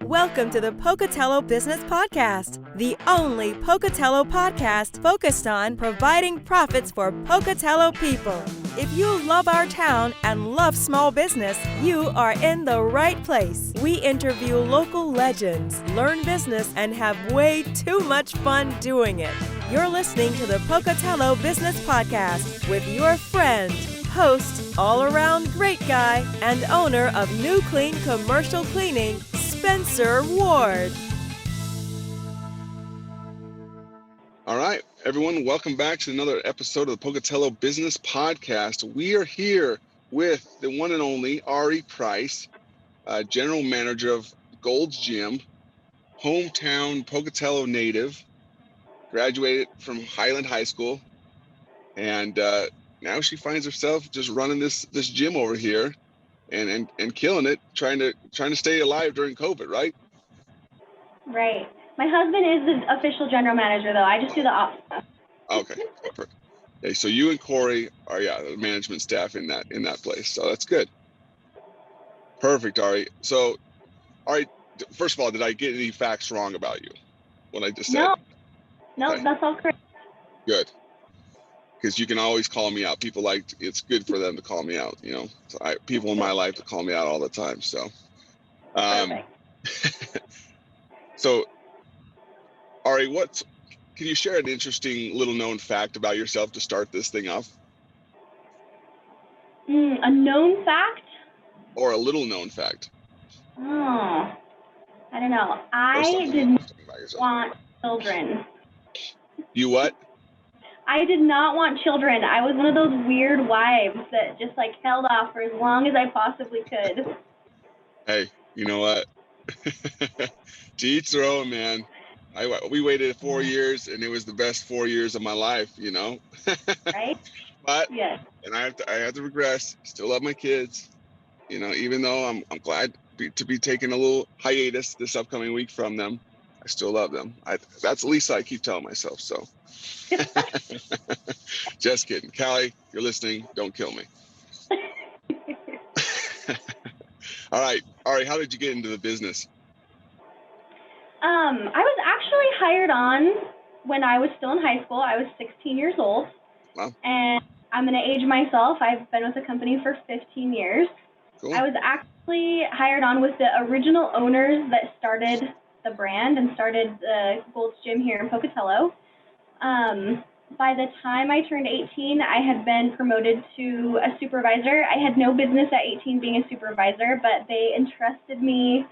Welcome to the Pocatello Business Podcast, the only Pocatello podcast focused on providing profits for Pocatello people. If you love our town and love small business, you are in the right place. We interview local legends, learn business, and have way too much fun doing it. You're listening to the Pocatello Business Podcast with your friend, host, all-around great guy, and owner of New Clean Commercial Cleaning, Spencer Ward. All right, everyone, welcome back to another episode of the Pocatello Business Podcast. We are here with the one and only Ari Price, General Manager of Gold's Gym, hometown Pocatello native, graduated from Highland High School, and now she finds herself just running this gym over here and killing it, trying to stay alive during COVID, right? Right. My husband is the official general manager, though. I just do the ops stuff. Okay. Perfect. Okay, so you and Corey are the management staff in that place. So that's good. Perfect, Ari. So, Ari, first of all, did I get any facts wrong about you? What I just said? No, Okay. That's all correct. Good. Because you can always call me out. People it's good for them to call me out, you know. So people in my life to call me out all the time. So, so Ari, can you share an interesting little known fact about yourself to start this thing off? A known fact? Or a little known fact? Oh, I don't know. I did not want children. You what? I did not want children. I was one of those weird wives that just held off for as long as I possibly could. Hey, you know what? To each their own, man. We waited 4 years, and it was the best 4 years of my life, you know. Right? But yes. And I have to regress. Still love my kids, you know. Even though I'm glad to be taking a little hiatus this upcoming week from them, I still love them. That's at least I keep telling myself. So, just kidding, Callie. You're listening. Don't kill me. All right, Ari. How did you get into the business? I was actually hired on when I was still in high school. I was 16 years old. Wow. And I'm going to age myself. I've been with the company for 15 years. Cool. I was actually hired on with the original owners that started the brand and started the Gold's Gym here in Pocatello. By the time I turned 18, I had been promoted to a supervisor. I had no business at 18 being a supervisor, but they entrusted me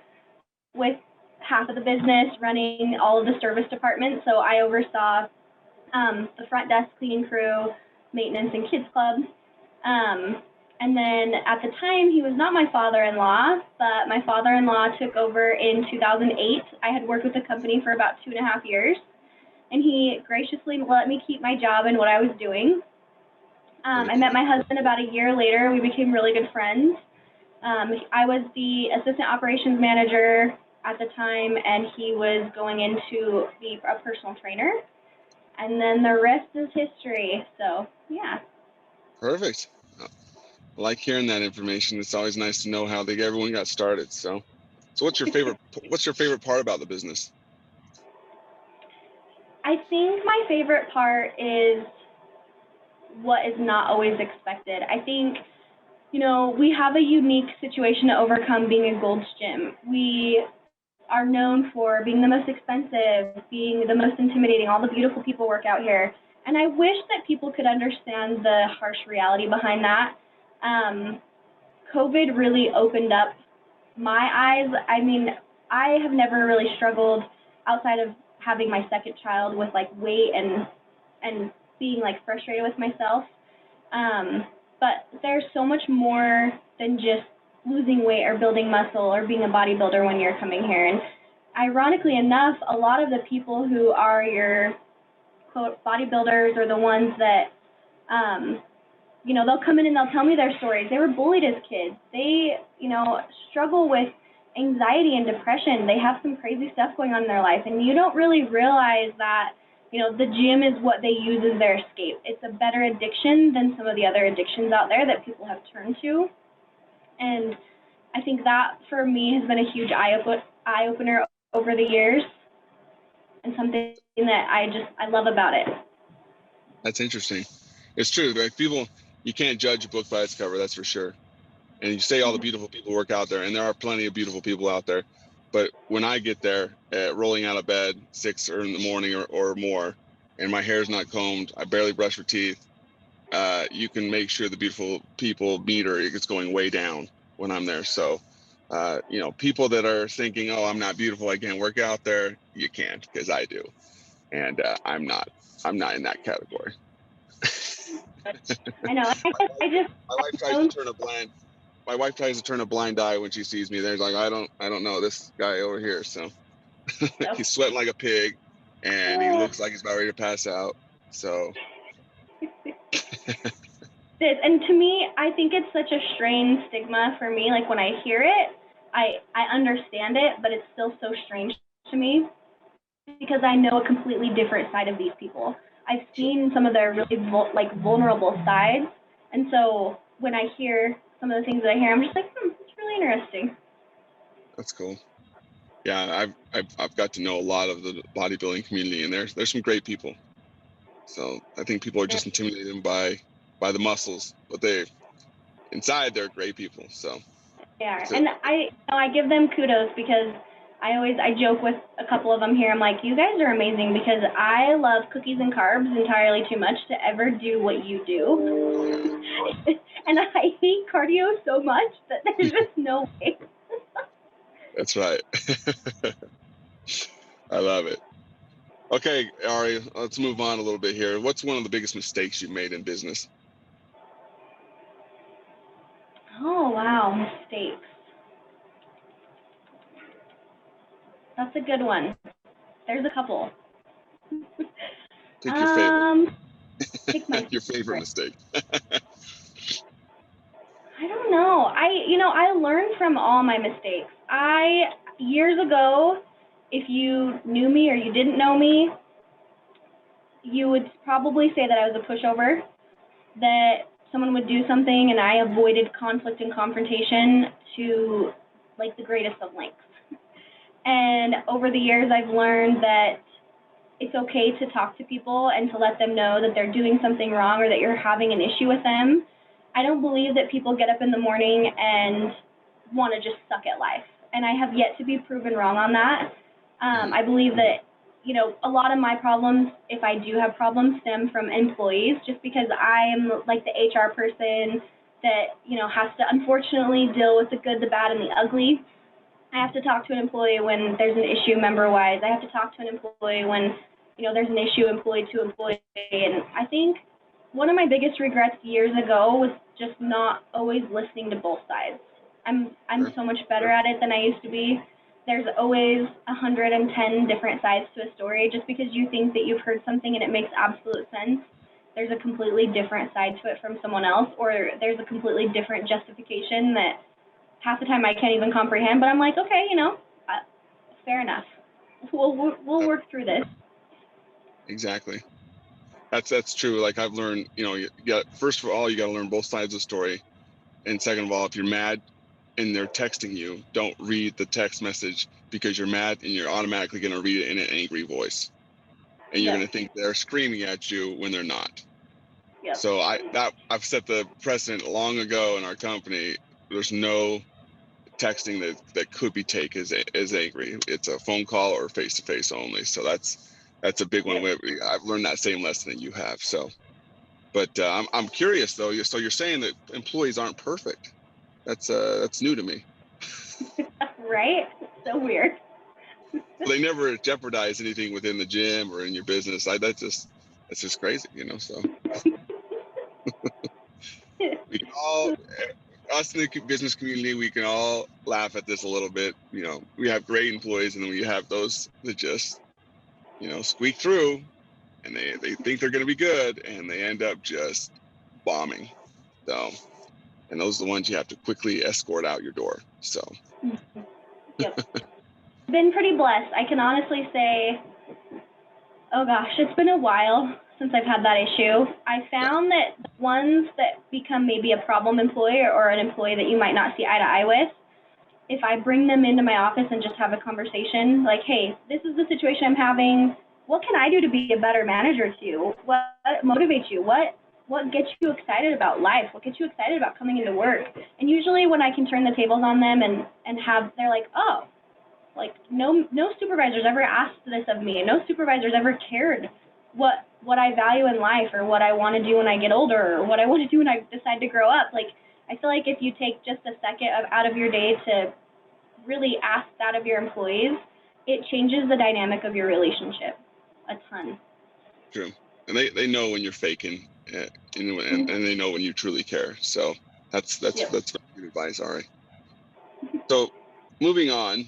with half of the business, running all of the service departments. So I oversaw the front desk, cleaning crew, maintenance, and kids club. And then at the time, he was not my father-in-law, but my father-in-law took over in 2008. I had worked with the company for about 2.5 years, and he graciously let me keep my job and what I was doing. I met my husband about a year later. We became really good friends. I was the assistant operations manager at the time, and he was going into be a personal trainer. And then the rest is history. So, yeah. Perfect. I like hearing that information. It's always nice to know how everyone got started. So what's your favorite part about the business? I think my favorite part is what is not always expected. I think, we have a unique situation to overcome being a Gold's Gym. We are known for being the most expensive, being the most intimidating. All the beautiful people work out here. And I wish that people could understand the harsh reality behind that. COVID really opened up my eyes. I mean, I have never really struggled outside of having my second child with weight and being frustrated with myself. But there's so much more than just losing weight or building muscle or being a bodybuilder when you're coming here. And ironically enough, a lot of the people who are your quote bodybuilders are the ones that, they'll come in and they'll tell me their stories. They were bullied as kids. They, struggle with anxiety and depression. They have some crazy stuff going on in their life. And you don't really realize that, the gym is what they use as their escape. It's a better addiction than some of the other addictions out there that people have turned to. And I think that for me has been a huge eye opener over the years, and something that I love about it. That's interesting. It's true. Like people, you can't judge a book by its cover. That's for sure. And you say all the beautiful people work out there, and there are plenty of beautiful people out there. But when I get there, rolling out of bed 6 in the morning or more, and my hair's not combed, I barely brush my teeth, you can make sure the beautiful people meter is going way down when I'm there. So, people that are thinking, oh, I'm not beautiful, I can't work out there, you can't, because I do. And I'm not in that category. I know. My wife tries to turn a blind. My wife tries to turn a blind eye when she sees me. There's like, I don't know this guy over here. So he's sweating like a pig, and he looks like he's about ready to pass out. So. And to me, I think it's such a strange stigma for me. Like when I hear it, I understand it, but it's still so strange to me because I know a completely different side of these people. I've seen some of their really vulnerable sides, and so when I hear some of the things that I hear, I'm just like, it's really interesting. That's cool. Yeah, I've got to know a lot of the bodybuilding community, and there's some great people. So I think people are just intimidated by the muscles, but inside they're great people. So yeah, and I give them kudos because I joke with a couple of them here. I'm like, you guys are amazing because I love cookies and carbs entirely too much to ever do what you do. And I hate cardio so much that there's just no way. That's right. I love it. Okay, Ari, let's move on a little bit here. What's one of the biggest mistakes you've made in business? Oh, wow, mistakes. That's a good one. There's a couple. Pick your favorite. Pick my your favorite mistake. I don't know. I learned from all my mistakes. Years ago, if you knew me or you didn't know me, you would probably say that I was a pushover, that someone would do something and I avoided conflict and confrontation to like the greatest of lengths. And over the years, I've learned that it's okay to talk to people and to let them know that they're doing something wrong or that you're having an issue with them. I don't believe that people get up in the morning and want to just suck at life. And I have yet to be proven wrong on that. I believe that, a lot of my problems, if I do have problems, stem from employees, just because I am like the HR person that, has to unfortunately deal with the good, the bad, and the ugly. I have to talk to an employee when there's an issue member-wise. I have to talk to an employee when, there's an issue employee to employee. And I think one of my biggest regrets years ago was just not always listening to both sides. I'm so much better at it than I used to be. There's always 110 different sides to a story. Just because you think that you've heard something and it makes absolute sense, there's a completely different side to it from someone else, or there's a completely different justification that half the time I can't even comprehend, but I'm like, okay, fair enough. We'll work through this. Exactly. That's true. Like I've learned, first of all, you got to learn both sides of the story. And second of all, if you're mad and they're texting you, don't read the text message because you're mad and you're automatically going to read it in an angry voice. And you're going to think they're screaming at you when they're not. Yep. So I've set the precedent long ago in our company. There's no texting that could be taken as angry. It's a phone call or face-to-face only. So that's a big one. I've learned that same lesson that you have. So, but I'm curious though. So you're saying that employees aren't perfect. That's new to me. Right? So weird. They never jeopardize anything within the gym or in your business. That's just crazy, So we can all, us in the business community, we can all laugh at this a little bit. We have great employees, and then we have those that just, squeak through, and they think they're going to be good, and they end up just bombing. So, and those are the ones you have to quickly escort out your door. So. Yep. Been pretty blessed. I can honestly say, oh gosh, it's been a while since I've had that issue. I found that the ones that become maybe a problem employee or an employee that you might not see eye to eye with if I bring them into my office and just have a conversation, like, hey, this is the situation I'm having. What can I do to be a better manager to you? What motivates you? What gets you excited about life? What gets you excited about coming into work? And usually when I can turn the tables on them and have, they're like, oh, like no supervisors ever asked this of me, and no supervisors ever cared what I value in life, or what I want to do when I get older, or what I want to do when I decide to grow up. Like, I feel like if you take just a second out of your day to really ask that of your employees, it changes the dynamic of your relationship a ton. True. And they know when you're faking, and they know when you truly care. So that's Yep. very good advice, Ari. So moving on,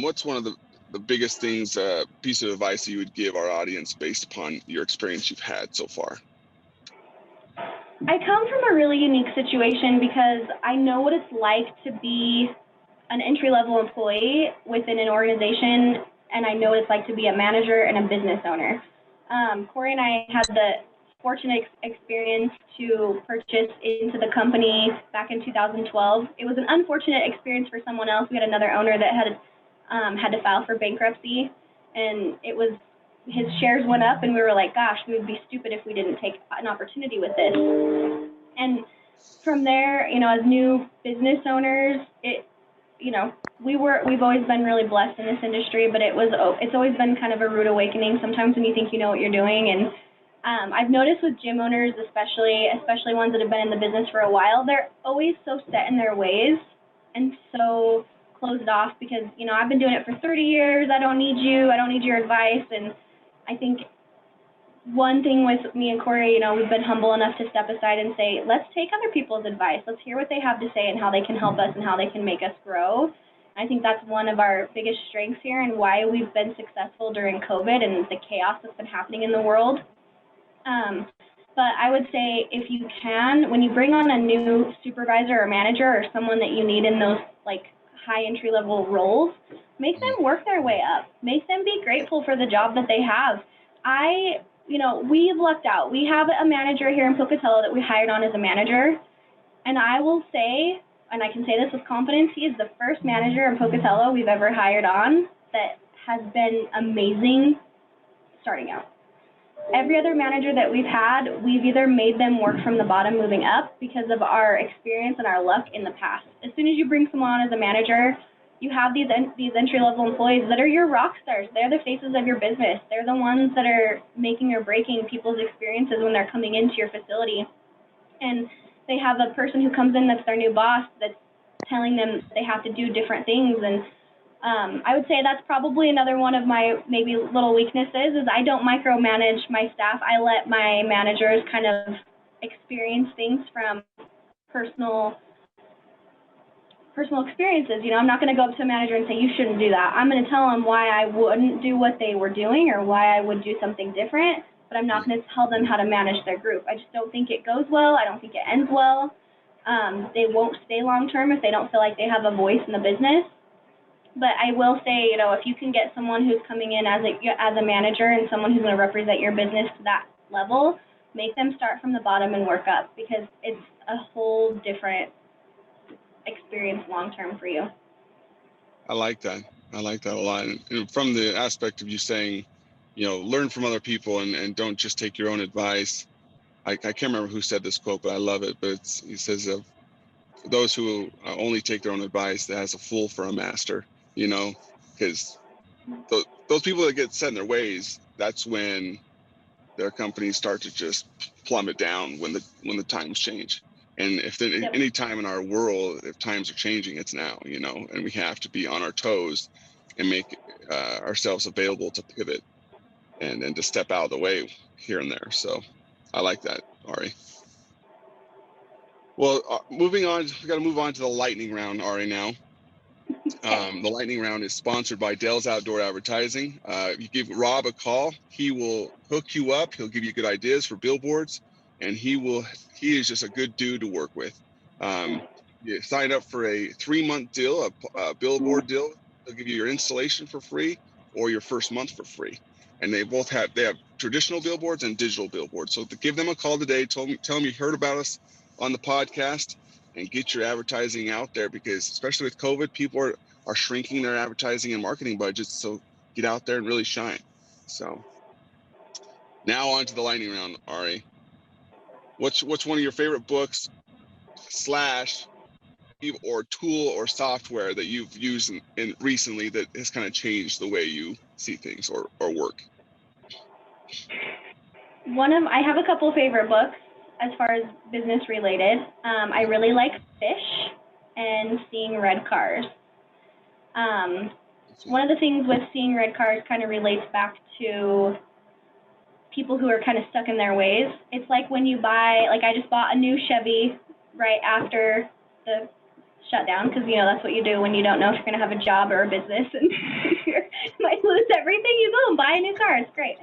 what's one of the biggest things, piece of advice that you would give our audience based upon your experience you've had so far? I come from a really unique situation because I know what it's like to be an entry-level employee within an organization, and I know what it's like to be a manager and a business owner. Corey and I had the fortunate experience to purchase into the company back in 2012. It was an unfortunate experience for someone else. We had another owner that had to file for bankruptcy, and his shares went up, and we were like, gosh, we would be stupid if we didn't take an opportunity with this. And from there, as new business owners, we've always been really blessed in this industry, but it's always been kind of a rude awakening sometimes when you think you know what you're doing. And I've noticed with gym owners, especially ones that have been in the business for a while, they're always so set in their ways and so closed off because, I've been doing it for 30 years. I don't need you. I don't need your advice. And I think one thing with me and Corey, we've been humble enough to step aside and say, let's take other people's advice. Let's hear what they have to say and how they can help us and how they can make us grow. I think that's one of our biggest strengths here and why we've been successful during COVID and the chaos that's been happening in the world. But I would say if you can, when you bring on a new supervisor or manager or someone that you need in those like high entry level roles, make them work their way up. Make them be grateful for the job that they have. We've lucked out. We have a manager here in Pocatello that we hired on as a manager. And I will say, and I can say this with confidence, he is the first manager in Pocatello we've ever hired on that has been amazing starting out. Every other manager that we've had, we've either made them work from the bottom moving up because of our experience and our luck in the past. As soon as you bring someone on as a manager, you have these entry-level employees that are your rock stars. They're the faces of your business. They're the ones that are making or breaking people's experiences when they're coming into your facility. And they have a person who comes in that's their new boss that's telling them they have to do different things. And I would say that's probably another one of my maybe little weaknesses is I don't micromanage my staff. I let my managers kind of experience things from personal experiences. I'm not going to go up to a manager and say, you shouldn't do that. I'm going to tell them why I wouldn't do what they were doing or why I would do something different, but I'm not going to tell them how to manage their group. I just don't think it goes well. I don't think it ends well. They won't stay long-term if they don't feel like they have a voice in the business. But I will say, if you can get someone who's coming in as a manager and someone who's going to represent your business to that level, make them start from the bottom and work up because it's a whole different experience long-term for you. I like that a lot. And from the aspect of you saying, learn from other people and don't just take your own advice. I can't remember who said this quote, but I love it. But he says, those who only take their own advice, that has a fool for a master, because those people that get set in their ways, that's when their companies start to just plummet down when the times change. And if there's any time in our world, if times are changing, it's now, and we have to be on our toes and make ourselves available to pivot and to step out of the way here and there. So I like that, Ari. Well, moving on, we got to move on to the lightning round, Ari, now. The lightning round is sponsored by Dell's Outdoor Advertising. If you give Rob a call, he will hook you up. He'll give you good ideas for billboards, and he is just a good dude to work with. You sign up for a 3-month deal, a billboard deal. They'll give you your installation for free or your first month for free. And they have traditional billboards and digital billboards. So to give them a call today, tell them you heard about us on the podcast, and get your advertising out there, because especially with COVID, people are shrinking their advertising and marketing budgets. So get out there and really shine. So now on to the lightning round, Ari. What's one of your favorite books / or tool or software that you've used in recently that has kind of changed the way you see things or work? I have a couple favorite books as far as business related. I really like Fish and Seeing Red Cars. One of the things with Seeing Red Cars kind of relates back to people who are kind of stuck in their ways. It's like when you buy, like I just bought a new Chevy right after the shutdown, because that's what you do when you don't know if you're going to have a job or a business and you might lose everything. You go and buy a new car. It's great.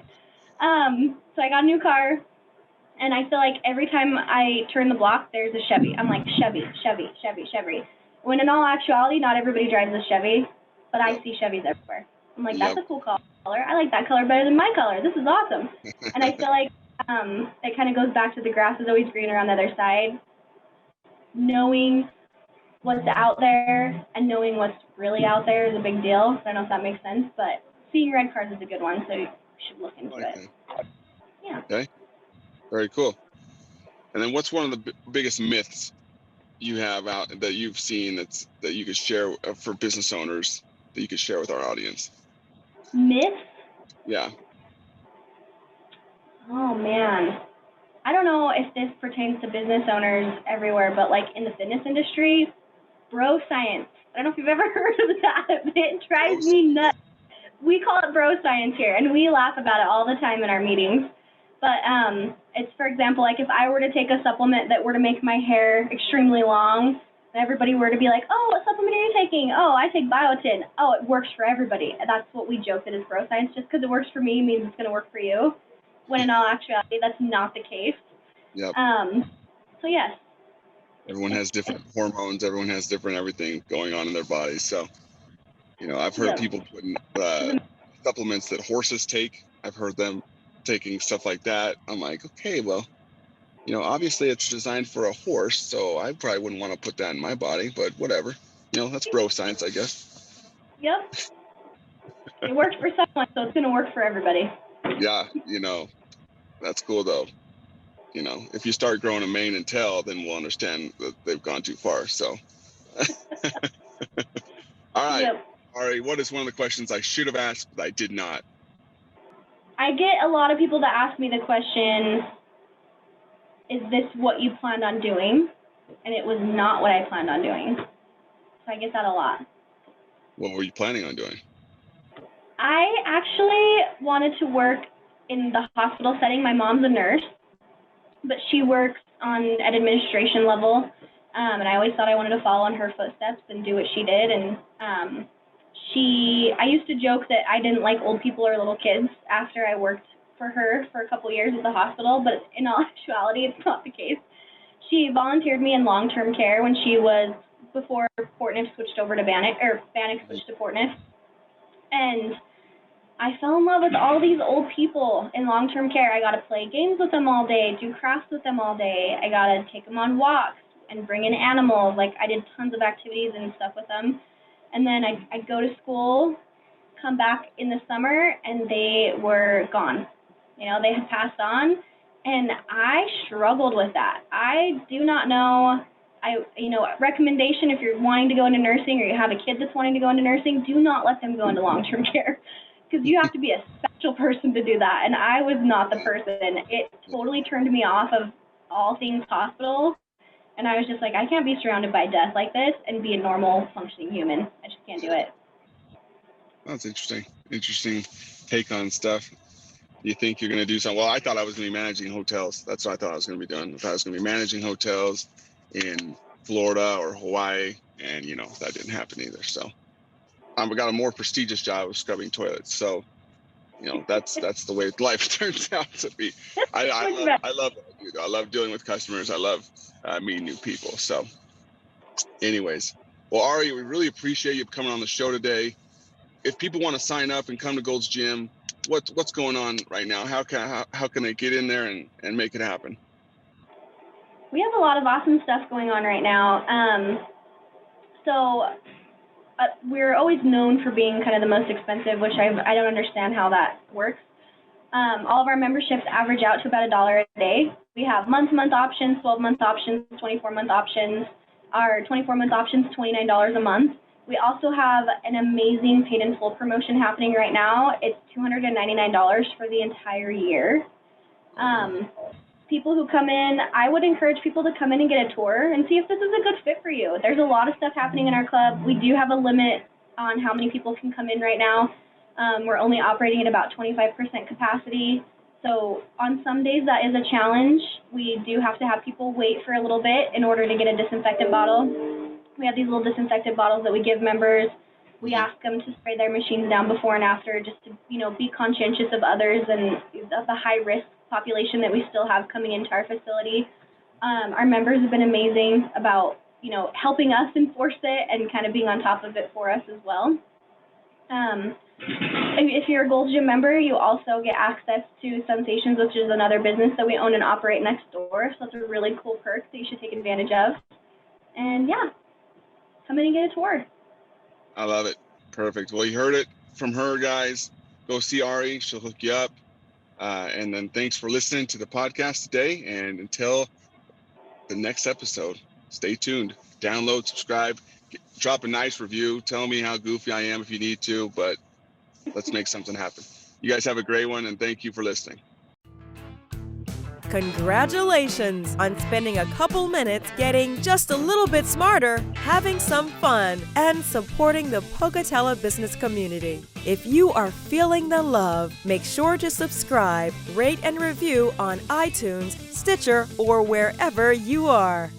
So I got a new car, and I feel like every time I turn the block, there's a Chevy. I'm like, Chevy, Chevy, Chevy, Chevy. When in all actuality, not everybody drives a Chevy, but I see Chevys everywhere. I'm like, that's a cool color. I like that color better than my color. This is awesome. And I feel like it kind of goes back to the grass is always greener on the other side. Knowing what's out there and knowing what's really out there is a big deal. I don't know if that makes sense, but Seeing Red Cars is a good one, so you should look into it. Yeah. Okay. Very cool. And then what's one of the biggest myths you have out that you've seen that you could share for business owners that you could share with our audience? Myths? Yeah. Oh man. I don't know if this pertains to business owners everywhere, but like in the fitness industry, bro science. I don't know if you've ever heard of that, but it drives me nuts. We call it bro science here, and we laugh about it all the time in our meetings. But it's, for example, like if I were to take a supplement that were to make my hair extremely long, and everybody were to be like, oh, what supplement are you taking? Oh, I take biotin. Oh, it works for everybody. And that's what we joke that is bro science. Just because it works for me means it's going to work for you, when in all actuality, that's not the case. Yep. So, yes. Everyone has different hormones. Everyone has different everything going on in their bodies. So, I've heard people putting supplements that horses take. I've heard them taking stuff like that. I'm like, okay, well, obviously it's designed for a horse, so I probably wouldn't want to put that in my body, but whatever. That's bro science, I guess. Yep. It worked for someone, so it's going to work for everybody. Yeah, that's cool though. If you start growing a mane and tail, then we'll understand that they've gone too far. So, all right. Yep. Ari, what is one of the questions I should have asked, but I did not? I get a lot of people that ask me the question, is this what you planned on doing? And it was not what I planned on doing. So I get that a lot. What were you planning on doing? I actually wanted to work in the hospital setting. My mom's a nurse, but she works at administration level. And I always thought I wanted to follow in her footsteps and do what she did. And I used to joke that I didn't like old people or little kids after I worked for her for a couple years at the hospital, but in all actuality, it's not the case. She volunteered me in long-term care when she was, before Portneuf switched over to Bannock, or Bannock switched to Portneuf. And I fell in love with all these old people in long-term care. I got to play games with them all day, do crafts with them all day. I got to take them on walks and bring in animals. Like, I did tons of activities and stuff with them. And then I'd go to school, come back in the summer, and they were gone. They had passed on, and I struggled with that. I do not know, recommendation if you're wanting to go into nursing or you have a kid that's wanting to go into nursing, do not let them go into long-term care, because you have to be a special person to do that, and I was not the person. It totally turned me off of all things hospital, and I was just like, I can't be surrounded by death like this and be a normal functioning human. I just can't do it. That's interesting take on stuff. You think you're going to do something? Well, I thought I was going to be managing hotels. That's what I thought I was going to be doing. I thought I was going to be managing hotels in Florida or Hawaii, and that didn't happen either. So I got a more prestigious job of scrubbing toilets. So that's the way life turns out to be. I love what I do, though. I love dealing with customers. I love meeting new people. So anyways, well, Ari, we really appreciate you coming on the show today. If people want to sign up and come to Gold's Gym, what's going on right now? How can they get in there and make it happen? We have a lot of awesome stuff going on right now. We're always known for being kind of the most expensive, which I don't understand how that works. All of our memberships average out to about $1 a day. We have month-to-month options, 12-month options, 24-month options. Our 24-month options, $29 a month. We also have an amazing paid in full promotion happening right now. It's $299 for the entire year. People who come in, I would encourage people to come in and get a tour and see if this is a good fit for you. There's a lot of stuff happening in our club. We do have a limit on how many people can come in right now. We're only operating at about 25% capacity. So on some days that is a challenge. We do have to have people wait for a little bit in order to get a disinfectant bottle. We have these little disinfectant bottles that we give members. We ask them to spray their machines down before and after, just to, be conscientious of others and of the high risk population that we still have coming into our facility. Our members have been amazing about, helping us enforce it and kind of being on top of it for us as well. If you're a Gold's Gym member, you also get access to Sensations, which is another business that we own and operate next door. So that's a really cool perk that you should take advantage of. And yeah, come in and get a tour. I love it. Perfect. Well, you heard it from her, guys. Go see Ari. She'll hook you up. And then thanks for listening to the podcast today. And until the next episode, stay tuned. Download, subscribe, drop a nice review. Tell me how goofy I am if you need to, but let's make something happen. You guys have a great one, and thank you for listening. Congratulations on spending a couple minutes getting just a little bit smarter, having some fun, and supporting the Pocatello business community. If you are feeling the love, make sure to subscribe, rate, and review on iTunes, Stitcher, or wherever you are.